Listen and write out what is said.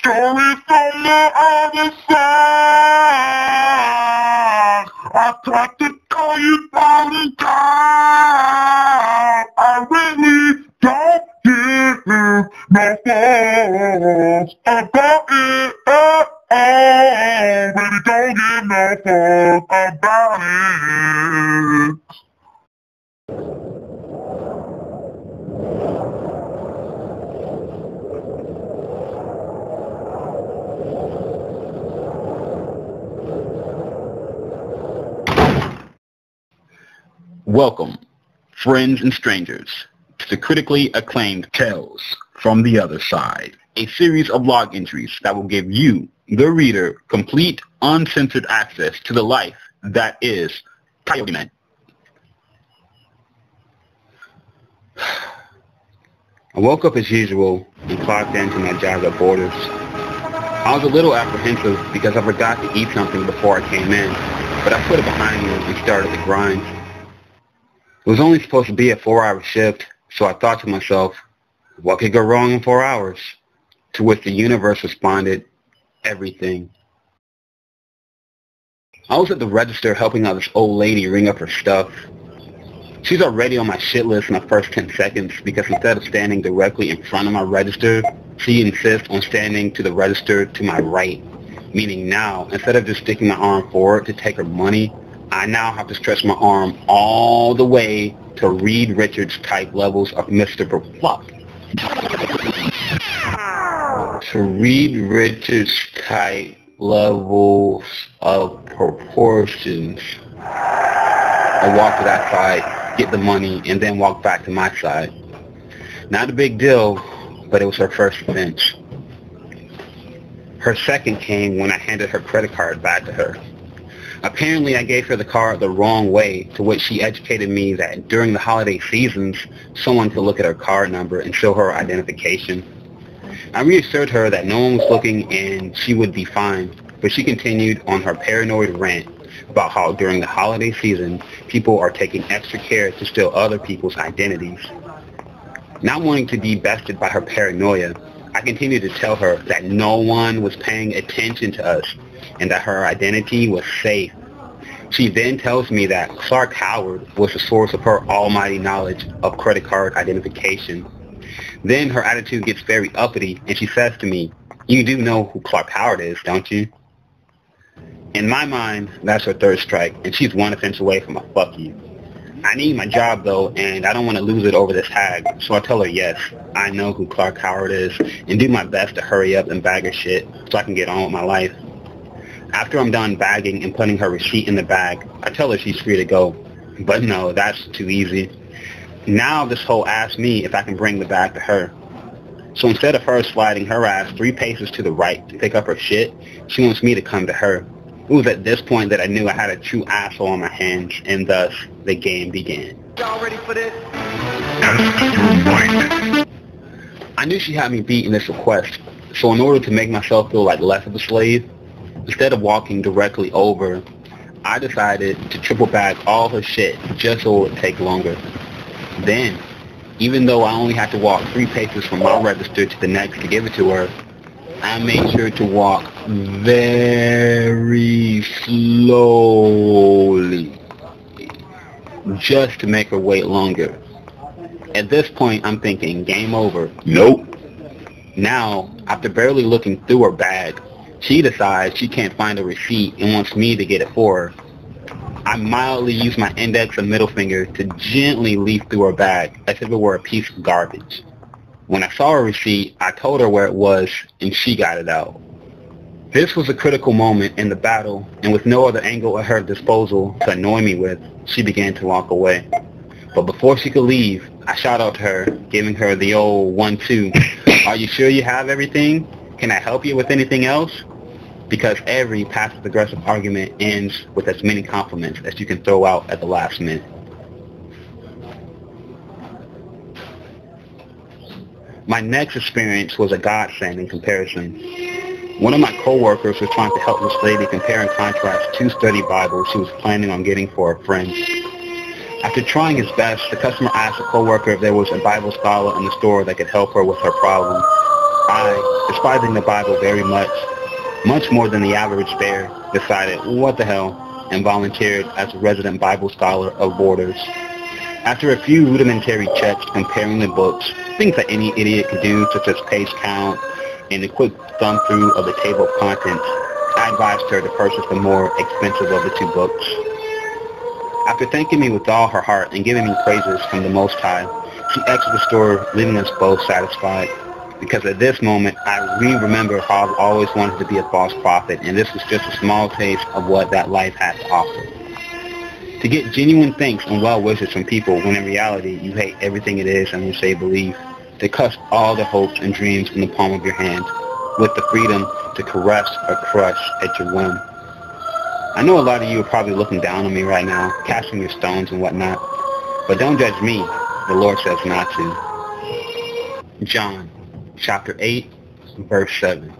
Story from the other side. I tried to call you falling down. I really don't give no fucks about it. Really don't give no fucks about it. Welcome, friends and strangers, to the critically acclaimed Tales from the Other Side, a series of log entries that will give you, the reader, complete, uncensored access to the life that is Coyote Man. I woke up as usual and clocked into my job at Borders. I was a little apprehensive because I forgot to eat something before I came in, but I put it behind me and started the grind. It was only supposed to be a 4-hour shift, so I thought to myself, what could go wrong in 4 hours? To which the universe responded, everything. I was at the register helping out this old lady ring up her stuff. She's already on my shit list in the first 10 seconds because instead of standing directly in front of my register, she insists on standing to the register to my right. Meaning now, instead of just sticking my arm forward to take her money, I now have to stretch my arm all the way to Reed Richards type levels of Mr. Fluff. To Reed Richards type levels of proportions. I walk to that side, get the money, and then walk back to my side. Not a big deal, but it was her first offense. Her second came when I handed her credit card back to her. Apparently, I gave her the card the wrong way, to which she educated me that during the holiday seasons, someone could look at her card number and show her identification. I reassured her that no one was looking and she would be fine, but she continued on her paranoid rant about how during the holiday season, people are taking extra care to steal other people's identities. Not wanting to be bested by her paranoia, I continued to tell her that no one was paying attention to us and that her identity was safe. She then tells me that Clark Howard was the source of her almighty knowledge of credit card identification. Then her attitude gets very uppity and she says to me, "You do know who Clark Howard is, don't you?" In my mind, that's her third strike, and she's one offense away from a fuck you. I need my job though, and I don't want to lose it over this hag, so I tell her yes, I know who Clark Howard is, and do my best to hurry up and bag her shit so I can get on with my life. After I'm done bagging and putting her receipt in the bag, I tell her she's free to go. But no, that's too easy. Now this hoe asks me if I can bring the bag to her. So instead of her sliding her ass 3 paces to the right to pick up her shit, she wants me to come to her. It was at this point that I knew I had a true asshole on my hands, and thus the game began. Y'all ready for this? I knew she had me beat in this request, so in order to make myself feel like less of a slave, instead of walking directly over, I decided to triple bag all her shit just so it would take longer. Then, even though I only had to walk 3 paces from my register to the next to give it to her, I made sure to walk very slowly, just to make her wait longer. At this point, I'm thinking, game over. Nope. Now, after barely looking through her bag, she decides she can't find a receipt and wants me to get it for her. I mildly use my index and middle finger to gently leaf through her bag as if it were a piece of garbage. When I saw her receipt, I told her where it was, and she got it out. This was a critical moment in the battle, and with no other angle at her disposal to annoy me with, she began to walk away. But before she could leave, I shot out to her, giving her the old 1-2. Are you sure you have everything? Can I help you with anything else? Because every passive-aggressive argument ends with as many compliments as you can throw out at the last minute. My next experience was a godsend in comparison. One of my co-workers was trying to help this lady compare and contrast 2 study Bibles she was planning on getting for a friend. After trying his best, the customer asked the co-worker if there was a Bible scholar in the store that could help her with her problem. I, despite despising the Bible very much, much more than the average bear, decided, what the hell, and volunteered as a resident Bible scholar of Borders. After a few rudimentary checks comparing the books, things that any idiot could do, such as page count and a quick thumb through of the table of contents, I advised her to purchase the more expensive of the two books. After thanking me with all her heart and giving me praises from the Most High, she exited the store, leaving us both satisfied. Because at this moment, I remember how I've always wanted to be a false prophet, and this was just a small taste of what that life had to offer. To get genuine thanks and well wishes from people when in reality you hate everything it is and which they believe. To crush all the hopes and dreams in the palm of your hand, with the freedom to caress or crush at your whim. I know a lot of you are probably looking down on me right now, casting your stones and whatnot, but don't judge me. The Lord says not to. John, chapter 8, verse 7.